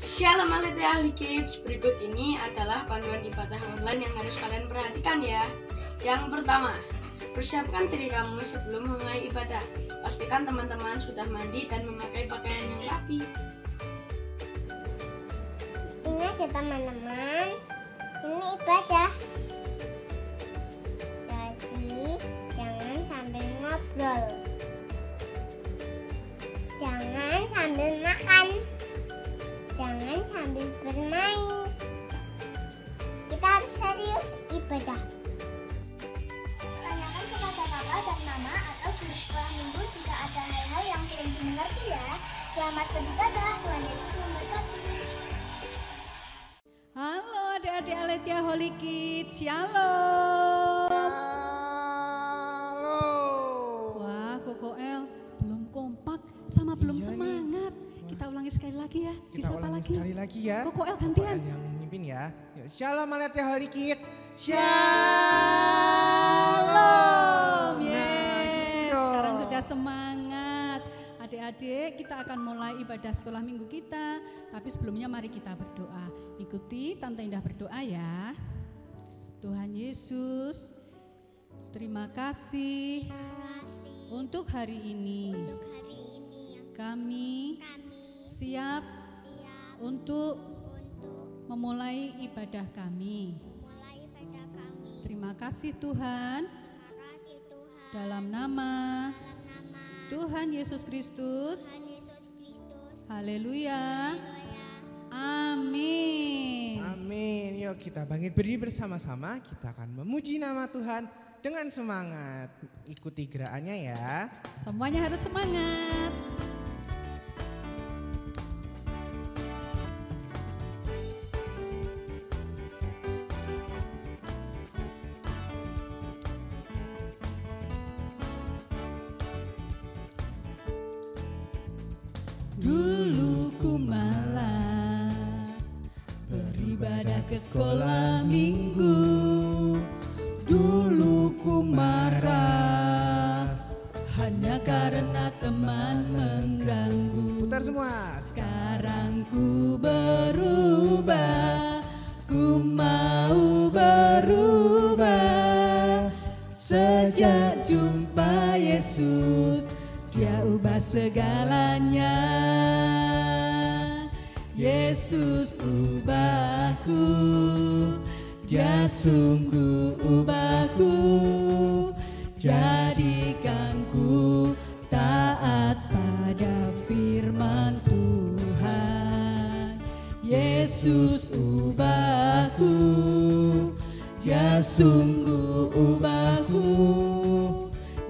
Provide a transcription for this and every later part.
Shalom Aletheia Ahli Kids, berikut ini adalah panduan ibadah online yang harus kalian perhatikan ya. Yang pertama, persiapkan diri kamu sebelum memulai ibadah. Pastikan teman-teman sudah mandi dan memakai pakaian yang rapi. Ingat ya teman-teman, ini ibadah. Jadi jangan sambil ngobrol, jangan sambil makan, jangan sambil bermain. Kita harus serius ibadah. Tanyakan kepada kakak dan mama atau guru sekolah minggu jika ada hal-hal yang belum dimengerti ya. Selamat beribadah, Tuhan Yesus memberkati. Halo adik-adik Aletheia Holy Kids, shalom. Halo. Wah, Koko El belum kompak sama belum Iya semangat. Kita ulangi sekali lagi ya. Kita Siapa ulangi lagi? sekali lagi ya. Koko El Koko gantian. El yang memimpin ya. Yuk, Shalom Aletheia Holy Kids. Shalom. Nah, Yes. gitu dong. Sekarang sudah semangat. Adik-adik, kita akan mulai ibadah sekolah minggu kita. Tapi sebelumnya mari kita berdoa. Ikuti Tante Indah berdoa ya. Tuhan Yesus, terima kasih untuk hari ini. Kami siap untuk memulai ibadah kami. Terima kasih Tuhan. Dalam nama Tuhan Yesus Kristus. Haleluya. Amin. Amin. Yuk kita bangkit berdiri bersama-sama. Kita akan memuji nama Tuhan dengan semangat. Ikuti gerakannya ya. Semuanya harus semangat. Dulu ku malas beribadah ke sekolah minggu. Dulu ku marah hanya karena teman mengganggu. Putar semua. Sekarang ku berubah, ku mau berubah. Sejak jumpa Yesus, Dia ubah segalanya. Yesus ubahku, Dia sungguh ubahku. Jadikanku taat pada firman Tuhan. Yesus ubahku, Dia sungguh ubahku.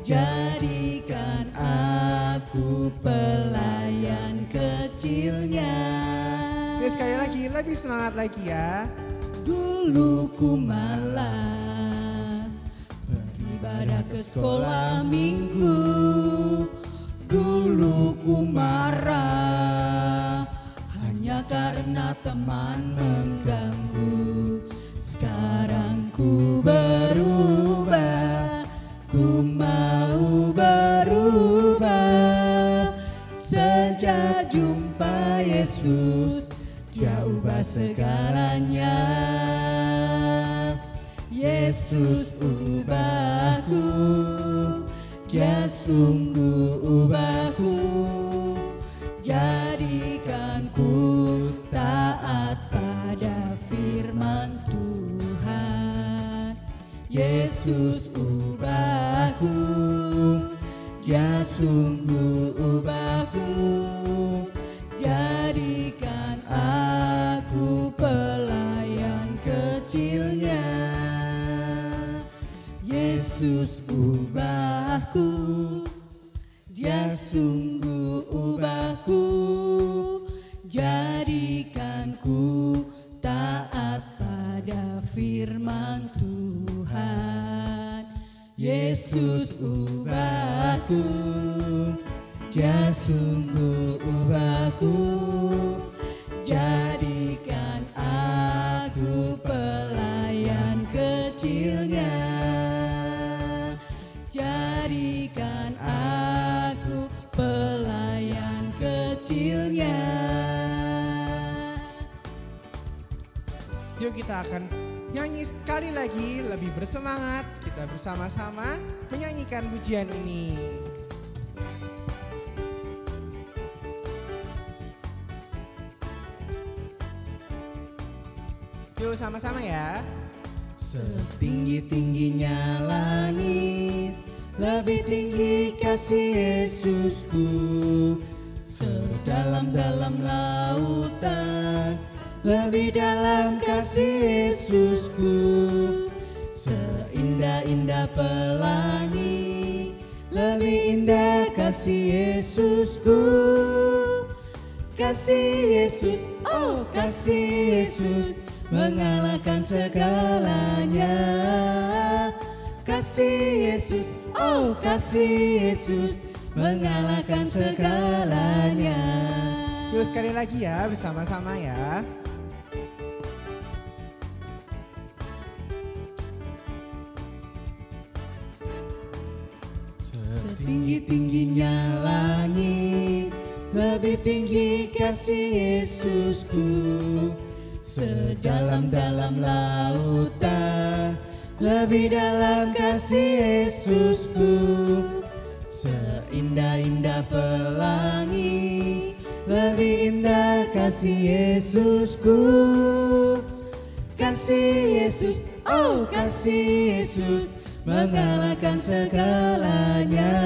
Jadikan aku pelayan kecilnya. Yuk, sekali lagi, lebih semangat lagi ya. Dulu ku malas beribadah ke sekolah minggu. Dulu ku marah hanya karena teman mengganggu. Sekarang ku berubah, ku mau berubah. Sejak jumpa Yesus, Dia ubah segalanya. Yesus ubahku, Dia sungguh ubahku. Jadikanku taat pada firman Tuhan. Yesus ubahku, Dia sungguh ubahku. Jadikan aku pelayan kecilnya. Yesus ubahku, Dia sungguh ubahku. Jadikanku taat pada firman Tuhan. Yesus ubahku, Dia sungguh ubahku. Jadikan aku pelayan kecilnya. Jadikan aku pelayan kecilnya. kita akan nyanyi sekali lagi lebih bersemangat. Kita bersama-sama menyanyikan pujian ini. Yuk sama-sama ya. Setinggi-tingginya langit, lebih tinggi kasih Yesusku. Sedalam-dalam lautan, lebih dalam kasih Yesusku. Seindah-indah pelangi, lebih indah kasih Yesusku. Kasih Yesus, oh kasih Yesus, mengalahkan segalanya. Kasih Yesus, oh kasih Yesus, mengalahkan segalanya. Yuk sekali lagi ya, bersama-sama ya. Setinggi-tingginya langit, lebih tinggi kasih Yesusku. Sedalam-dalam lautan, lebih dalam kasih Yesusku. Seindah-indah pelangi, lebih indah kasih Yesusku. Kasih Yesus, oh kasih Yesus, mengalahkan segalanya.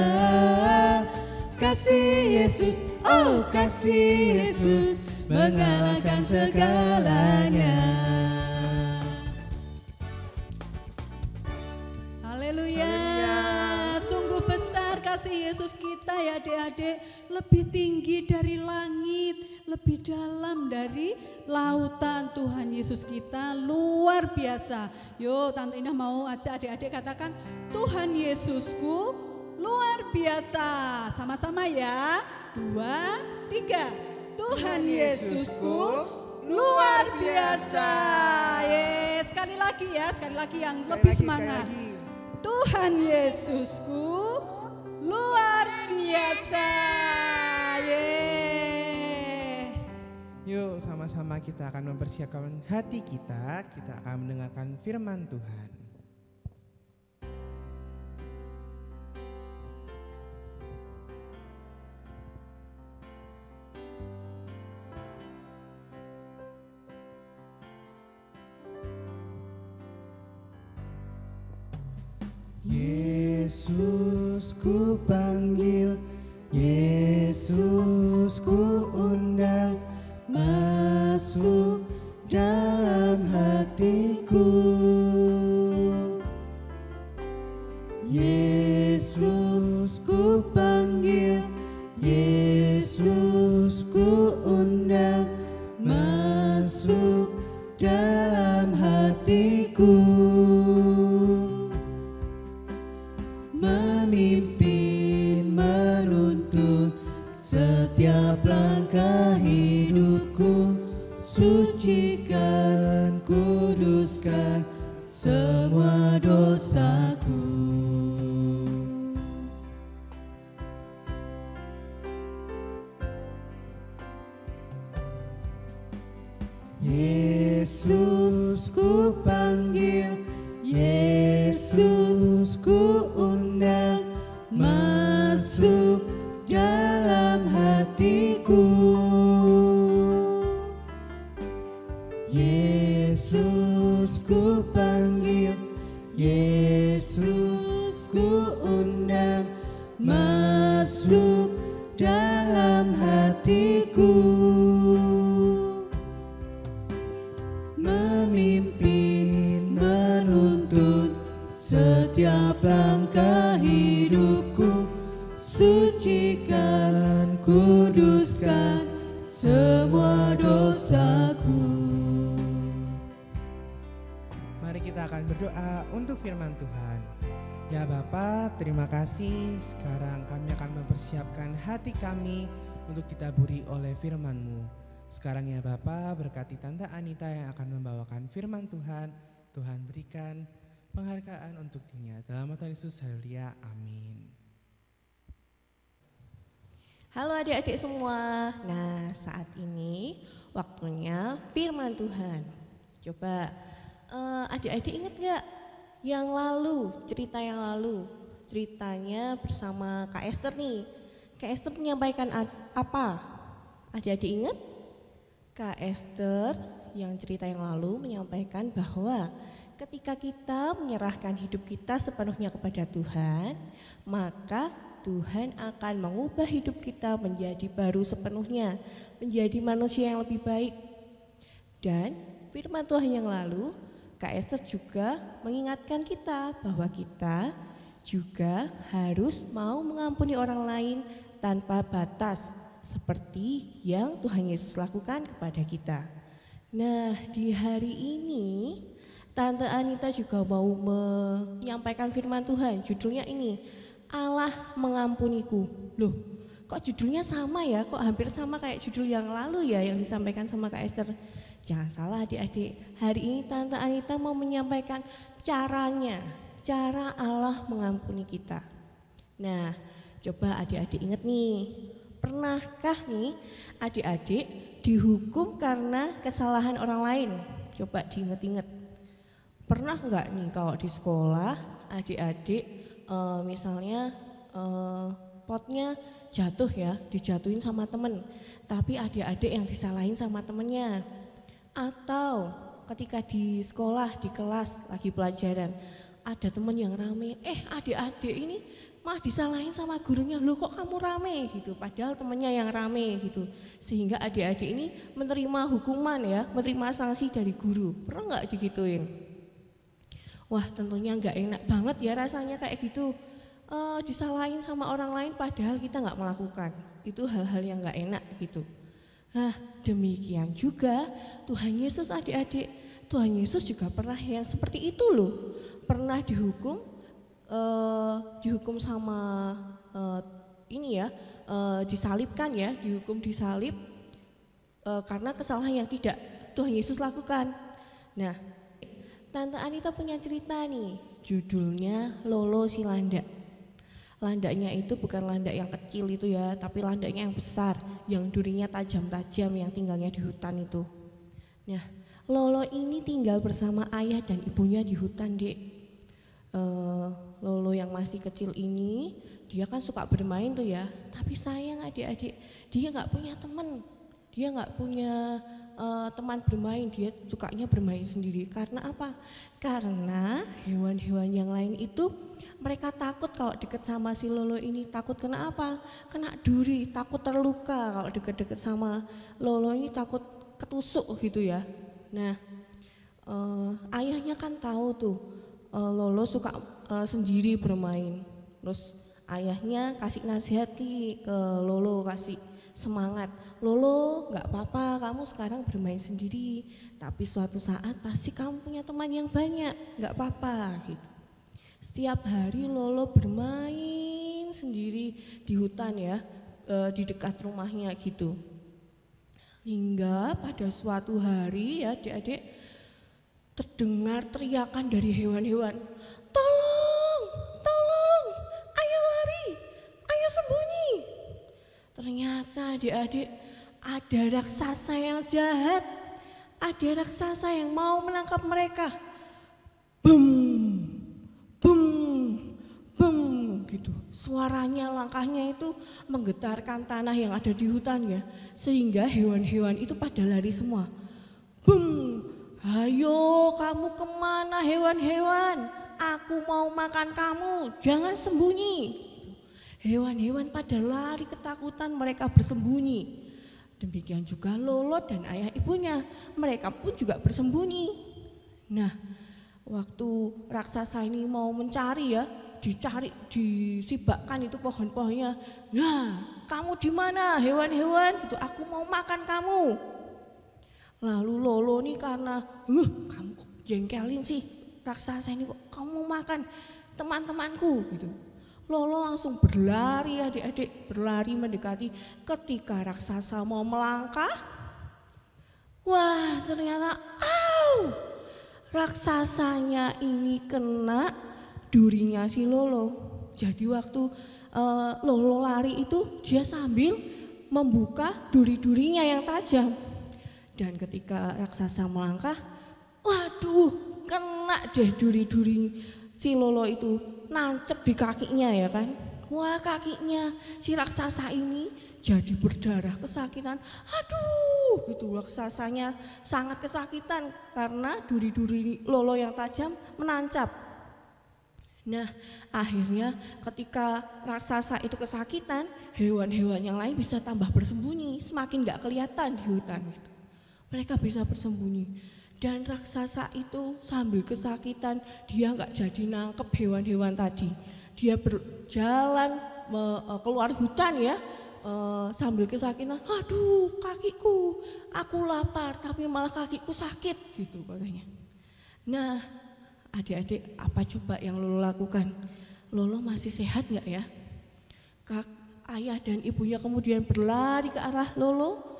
Kasih Yesus, oh kasih Yesus, mengalahkan segalanya. Haleluya. Sungguh besar kasih Yesus kita ya adik-adik. Lebih tinggi dari langit, lebih dalam dari lautan. Tuhan Yesus kita luar biasa. Yuk Tante Indah mau ajak adik-adik katakan, Tuhan Yesusku luar biasa. Sama-sama ya. 2, 3. Tuhan Yesusku luar biasa. Yes, sekali lagi ya, sekali lagi yang lebih semangat. Tuhan Yesusku luar biasa. Yeah. Yuk sama-sama kita akan mempersiapkan hati kita akan mendengarkan firman Tuhan. Yesus ku panggil, Yesus ku undang, masuk dalam hatiku. Yesus ku panggil, Yesus ku undang, masuk dalam hatiku. Memimpin, menuntun setiap langkah hidupku. Sucikan, kuduskan semua dosaku. Yesus ku panggil, Yesus ku undang, masuk dalam hatiku. Yesus ku panggil, Yesus ku undang, masuk dalam hatiku. Memimpin, menuntun setiap langkah hidupku. Sucikan, kuduskan semua dosaku. Mari kita akan berdoa untuk firman Tuhan. Ya Bapa, terima kasih. Sekarang kami akan mempersiapkan hati kami untuk ditaburi oleh firman-Mu. Sekarang ya Bapa, berkati Tante Anita yang akan membawakan firman Tuhan. Tuhan berikan penghargaan untuk dirinya. Dalam nama Tuhan Yesus, haleluya, amin. Halo adik-adik semua. Nah, saat ini waktunya firman Tuhan. Coba adik-adik ingat gak yang lalu, cerita yang lalu? Ceritanya bersama Kak Esther nih. Kak Esther menyampaikan apa? Adik-adik ingat? Kak Esther yang cerita yang lalu menyampaikan bahwa ketika kita menyerahkan hidup kita sepenuhnya kepada Tuhan, maka Tuhan akan mengubah hidup kita menjadi baru sepenuhnya, menjadi manusia yang lebih baik. Dan firman Tuhan yang lalu, Kak Esther juga mengingatkan kita bahwa kita juga harus mau mengampuni orang lain tanpa batas, seperti yang Tuhan Yesus lakukan kepada kita. Nah, di hari ini Tante Anita juga mau menyampaikan firman Tuhan. Judulnya ini, Allah mengampuniku. Loh, kok judulnya sama ya? Kok hampir sama kayak judul yang lalu ya yang disampaikan sama Kak Esther? Jangan salah adik-adik, hari ini Tante Anita mau menyampaikan caranya, cara Allah mengampuni kita. Nah, coba adik-adik ingat nih, pernahkah nih adik-adik dihukum karena kesalahan orang lain? Coba diinget-inget. Pernah nggak nih kalau di sekolah adik-adik misalnya potnya jatuh ya, dijatuhin sama temen, tapi adik-adik yang disalahin sama temennya. Atau ketika di sekolah, di kelas lagi pelajaran, ada temen yang rame, adik-adik ini mah disalahin sama gurunya, loh kok kamu rame gitu, padahal temennya yang rame gitu. Sehingga adik-adik ini menerima hukuman ya, menerima sanksi dari guru. Pernah nggak digituin? Wah, tentunya nggak enak banget ya rasanya kayak gitu. Disalahin sama orang lain padahal kita nggak melakukan. Itu hal-hal yang nggak enak gitu. Nah, demikian juga Tuhan Yesus adik-adik. Tuhan Yesus juga pernah yang seperti itu loh. Pernah dihukum sama disalibkan ya, dihukum disalib karena kesalahan yang tidak Tuhan Yesus lakukan. Nah, Tante Anita punya cerita nih, judulnya Lolo si Landak. Landaknya itu bukan landak yang kecil itu ya, tapi landaknya yang besar, yang durinya tajam-tajam, yang tinggalnya di hutan itu. Nah, Lolo ini tinggal bersama ayah dan ibunya di hutan, Dek. Lolo yang masih kecil ini, dia kan suka bermain tuh ya, tapi sayang adik-adik, dia nggak punya teman, dia nggak punya teman bermain, dia sukanya bermain sendiri. Karena apa? Karena hewan-hewan yang lain itu mereka takut kalau deket sama si Lolo ini. Takut kena apa? Kena duri, takut terluka kalau deket-deket sama Lolo ini, takut ketusuk gitu ya. Nah, ayahnya kan tahu tuh Lolo suka sendiri bermain. Terus ayahnya kasih nasihat ke Lolo, kasih semangat. Lolo, nggak apa-apa, kamu sekarang bermain sendiri, tapi suatu saat pasti kamu punya teman yang banyak, nggak apa-apa gitu. Setiap hari Lolo bermain sendiri di hutan ya, di dekat rumahnya gitu. Hingga pada suatu hari ya adik-adik, terdengar teriakan dari hewan-hewan, tolong, tolong, ayo lari, ayo sembunyi. Ternyata adik-adik ada raksasa yang jahat, ada raksasa yang mau menangkap mereka. Bum, bum, bum gitu. Suaranya, langkahnya itu menggetarkan tanah yang ada di hutan ya, sehingga hewan-hewan itu pada lari semua. Bum, ayo kamu kemana hewan-hewan? Aku mau makan kamu, jangan sembunyi. Hewan-hewan pada lari ketakutan, mereka bersembunyi. Demikian juga Lolo dan ayah ibunya, mereka pun juga bersembunyi. Nah, waktu raksasa ini mau mencari ya, dicari, disibakkan itu pohon-pohonnya. Nah, kamu di mana hewan-hewan? Gitu, aku mau makan kamu. Lalu Lolo nih karena, kamu kok jengkelin sih raksasa ini, kok kamu mau makan teman-temanku gitu. Lolo langsung berlari adik-adik, berlari mendekati. Ketika raksasa mau melangkah, wah ternyata raksasanya ini kena durinya si Lolo. Jadi waktu Lolo lari itu dia sambil membuka duri-durinya yang tajam. Dan ketika raksasa melangkah, waduh, kena deh duri-duri si Lolo itu, nancep di kakinya ya kan. Wah, kakinya si raksasa ini jadi berdarah, kesakitan. Aduh, gitu, raksasanya sangat kesakitan karena duri-duri Lolo yang tajam menancap. Nah, akhirnya ketika raksasa itu kesakitan, hewan-hewan yang lain bisa tambah bersembunyi, semakin gak kelihatan di hutan itu. Mereka bisa bersembunyi. Dan raksasa itu sambil kesakitan, dia gak jadi nangkep hewan-hewan tadi. Dia berjalan keluar hutan ya, sambil kesakitan, aduh kakiku, aku lapar tapi malah kakiku sakit gitu katanya. Nah, adik-adik, apa coba yang Lolo lakukan? Lolo masih sehat gak ya? Ayah dan ibunya kemudian berlari ke arah Lolo.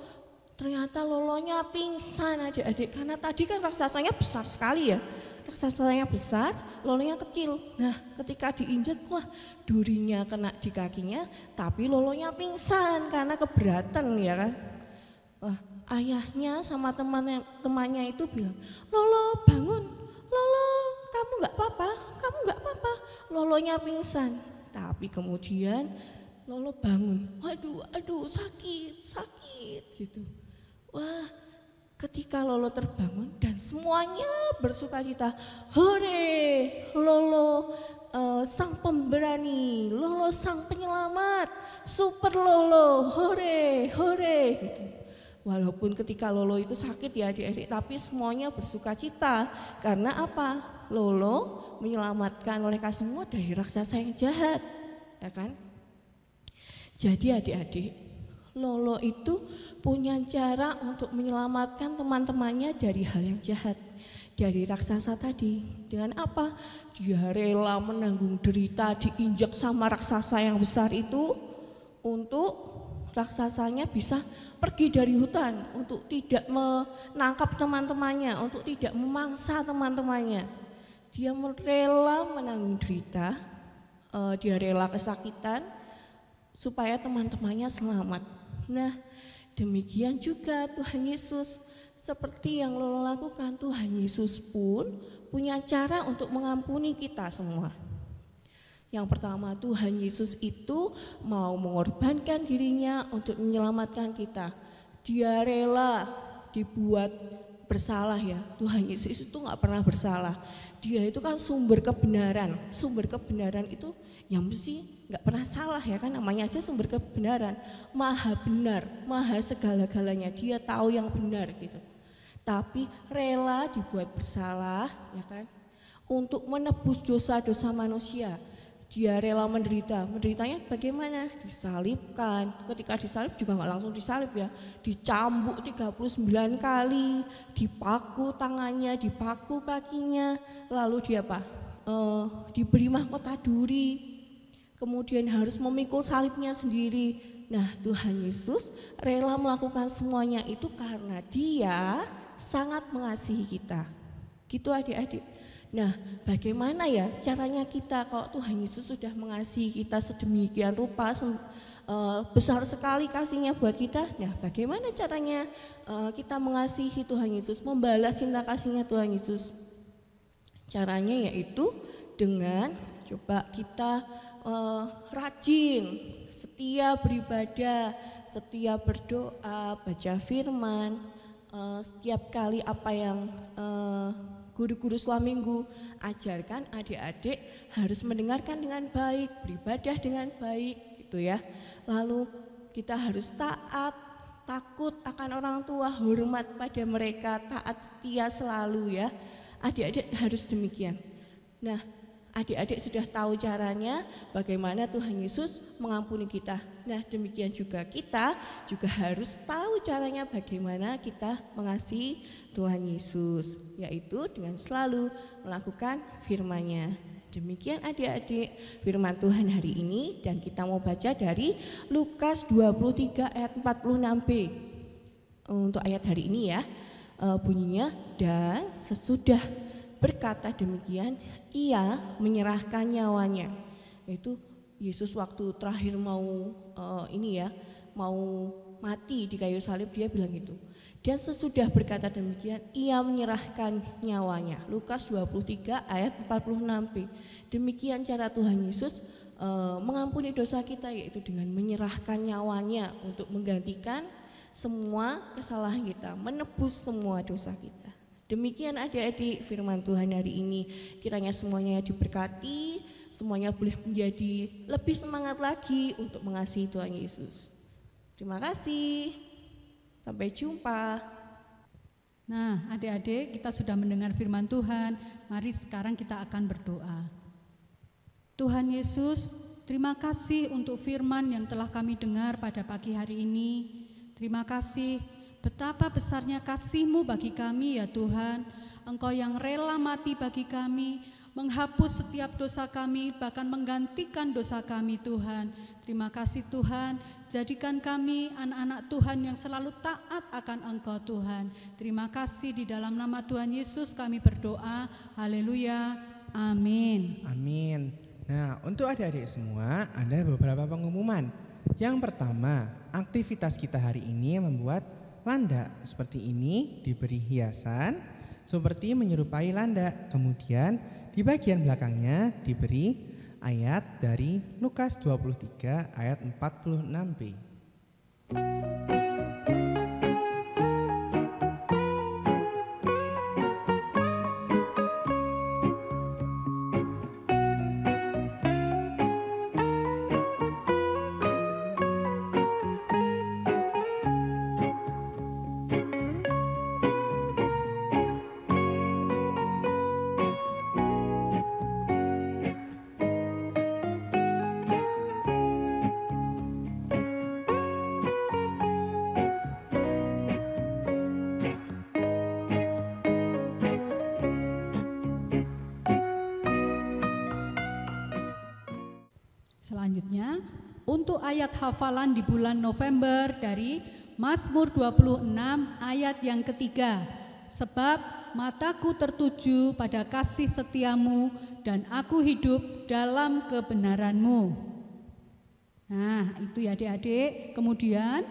Ternyata Lolonya pingsan adik-adik, karena tadi kan raksasanya besar sekali ya. Raksasanya besar, Lolonya kecil. Nah, ketika diinjak, wah durinya kena di kakinya, tapi Lolonya pingsan karena keberatan ya kan. Wah, ayahnya sama temannya itu bilang, Lolo bangun, Lolo kamu gak apa-apa, kamu gak apa-apa. Lolonya pingsan, tapi kemudian Lolo bangun, aduh sakit gitu. Wah, ketika Lolo terbangun dan semuanya bersukacita, hore, Lolo sang pemberani, Lolo sang penyelamat, super Lolo, hore gitu. Walaupun ketika Lolo itu sakit ya adik-adik, tapi semuanya bersukacita karena apa? Lolo menyelamatkan mereka semua dari raksasa yang jahat, ya kan? Jadi adik-adik, Lolo itu punya cara untuk menyelamatkan teman-temannya dari hal yang jahat, dari raksasa tadi. Dengan apa? Dia rela menanggung derita diinjak sama raksasa yang besar itu untuk raksasanya bisa pergi dari hutan, untuk tidak menangkap teman-temannya, untuk tidak memangsa teman-temannya. Dia rela menanggung derita, dia rela kesakitan supaya teman-temannya selamat. Nah, demikian juga Tuhan Yesus, seperti yang Lolo lakukan, Tuhan Yesus pun punya cara untuk mengampuni kita semua. Yang pertama, Tuhan Yesus itu mau mengorbankan dirinya untuk menyelamatkan kita. Dia rela dibuat bersalah ya. Tuhan Yesus itu gak pernah bersalah. Dia itu kan sumber kebenaran. Sumber kebenaran itu yang mesti gak pernah salah ya kan, namanya aja sumber kebenaran. Maha benar, maha segala-galanya, dia tahu yang benar gitu. Tapi rela dibuat bersalah ya kan, untuk menebus dosa-dosa manusia. Dia rela menderita, menderitanya bagaimana? Disalibkan, ketika disalib juga gak langsung disalib ya, dicambuk 39 kali, dipaku tangannya, dipaku kakinya, lalu dia apa? Diberi mahkota duri, kemudian harus memikul salibnya sendiri. Nah, Tuhan Yesus rela melakukan semuanya itu karena dia sangat mengasihi kita. Gitu adik-adik. Nah, bagaimana ya caranya kita kalau Tuhan Yesus sudah mengasihi kita sedemikian rupa, besar sekali kasihnya buat kita. Nah, bagaimana caranya kita mengasihi Tuhan Yesus, membalas cinta kasihnya Tuhan Yesus? Caranya yaitu dengan coba kita rajin, setia beribadah, setia berdoa, baca firman, setiap kali apa yang guru-guru sekolah minggu ajarkan adik-adik harus mendengarkan dengan baik, beribadah dengan baik gitu ya. Lalu kita harus taat, takut akan orang tua, hormat pada mereka, taat setia selalu ya. Adik-adik harus demikian. Nah, adik-adik sudah tahu caranya bagaimana Tuhan Yesus mengampuni kita. Nah, demikian juga kita juga harus tahu caranya bagaimana kita mengasihi Tuhan Yesus, yaitu dengan selalu melakukan firman-Nya. Demikian adik-adik firman Tuhan hari ini, dan kita mau baca dari Lukas 23 ayat 46b. Untuk ayat hari ini ya, bunyinya, dan sesudah berkata demikian, ia menyerahkan nyawanya. Yaitu Yesus waktu terakhir mau mau mati di kayu salib, dia bilang gitu. Dan sesudah berkata demikian, ia menyerahkan nyawanya. Lukas 23 ayat 46b. Demikian cara Tuhan Yesus mengampuni dosa kita, yaitu dengan menyerahkan nyawanya untuk menggantikan semua kesalahan kita, menebus semua dosa kita. Demikian adik-adik firman Tuhan hari ini. Kiranya semuanya diberkati, semuanya boleh menjadi lebih semangat lagi untuk mengasihi Tuhan Yesus. Terima kasih. Sampai jumpa. Nah, adik-adik, kita sudah mendengar firman Tuhan. Mari sekarang kita akan berdoa. Tuhan Yesus, terima kasih untuk firman yang telah kami dengar pada pagi hari ini. Terima kasih betapa besarnya kasih-Mu bagi kami ya Tuhan. Engkau yang rela mati bagi kami, menghapus setiap dosa kami, bahkan menggantikan dosa kami Tuhan. Terima kasih Tuhan, jadikan kami anak-anak Tuhan yang selalu taat akan Engkau Tuhan. Terima kasih, di dalam nama Tuhan Yesus kami berdoa. Haleluya, amin. Amin. Nah, untuk adik-adik semua ada beberapa pengumuman. Yang pertama, aktivitas kita hari ini membuat landak seperti ini, diberi hiasan seperti menyerupai landak. Kemudian di bagian belakangnya diberi ayat dari Lukas 23 ayat 46b. Selanjutnya, untuk ayat hafalan di bulan November dari Mazmur 26 ayat yang ketiga. Sebab mataku tertuju pada kasih setiamu dan aku hidup dalam kebenaranmu. Nah, itu ya adik-adik. Kemudian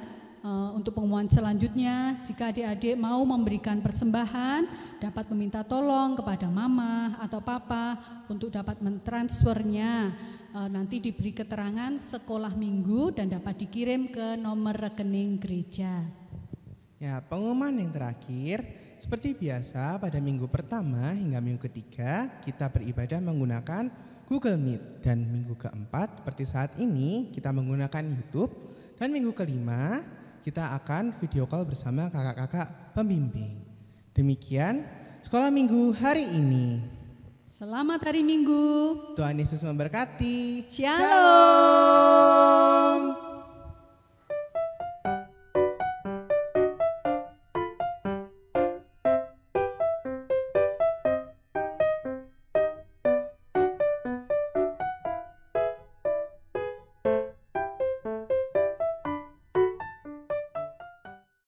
untuk pengumuman selanjutnya, jika adik-adik mau memberikan persembahan, dapat meminta tolong kepada mama atau papa untuk dapat mentransfernya. Nanti diberi keterangan sekolah minggu dan dapat dikirim ke nomor rekening gereja. Ya, pengumuman yang terakhir, seperti biasa pada minggu pertama hingga minggu ketiga kita beribadah menggunakan Google Meet, dan minggu keempat seperti saat ini kita menggunakan YouTube, dan minggu kelima kita akan video call bersama kakak-kakak pembimbing. Demikian sekolah minggu hari ini. Selamat hari Minggu. Tuhan Yesus memberkati. Shalom.